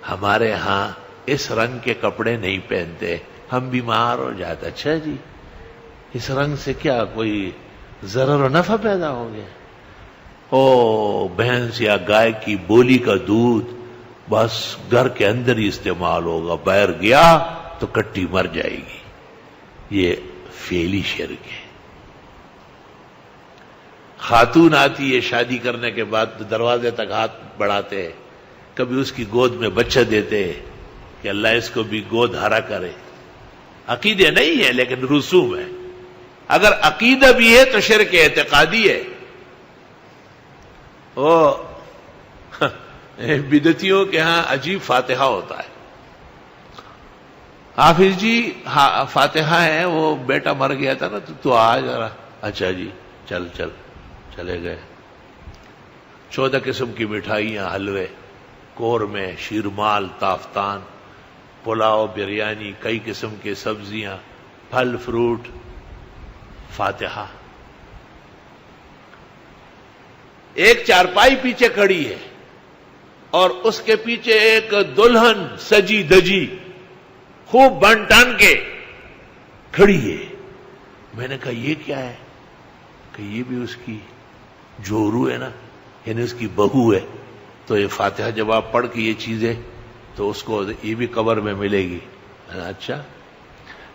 ہمارے ہاں اس رنگ کے کپڑے نہیں پہنتے، ہم بیمار ہو جاتے. اچھا جی، اس رنگ سے کیا کوئی ضرر و نفع پیدا ہو گیا؟ او بھینس یا گائے کی بولی کا دودھ بس گھر کے اندر ہی استعمال ہوگا، باہر گیا تو کٹی مر جائے گی. یہ فعلی شرک ہے. خاتون آتی ہے شادی کرنے کے بعد دروازے تک ہاتھ بڑھاتے، کبھی اس کی گود میں بچہ دیتے کہ اللہ اس کو بھی گود ہرا کرے. عقیدے نہیں ہے لیکن رسوم ہے. اگر عقیدہ بھی ہے تو شرک اعتقادی ہے. بدعتیوں کے ہاں عجیب فاتحہ ہوتا ہے. حافظ جی فاتحہ ہے، وہ بیٹا مر گیا تھا نا تو آ ذرا. اچھا جی چلے گئے. 14 قسم کی مٹھائیاں، حلوے، قورمے، شیرمال، تافتان، پلاؤ، بریانی، کئی قسم کے سبزیاں، پھل فروٹ، فاتحہ. ایک چارپائی پیچھے کھڑی ہے اور اس کے پیچھے ایک دلہن سجی دجی خوب بن ٹان کے کھڑی ہے. میں نے کہا یہ کیا ہے؟ کہ یہ بھی اس کی جورو ہے نا، یعنی اس کی بہو ہے. تو یہ فاتحہ جب آپ پڑھ کے یہ چیزیں تو اس کو یہ بھی قبر میں ملے گی. اچھا.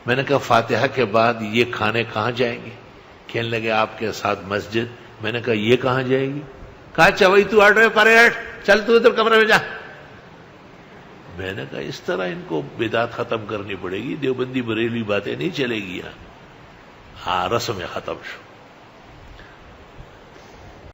میں نے کہا فاتحہ کے بعد یہ کھانے کہاں جائیں گے؟ کہنے لگے آپ کے ساتھ مسجد. میں نے کہا یہ کہاں جائے گی؟ کہا چوئی تو آٹھ پرے ہٹ، چل تو ادھر کمرے میں جا. میں نے کہا اس طرح ان کو بدعت ختم کرنی پڑے گی، دیوبندی بریلوی باتیں نہیں چلے گی. ہاں رسم ختم شو.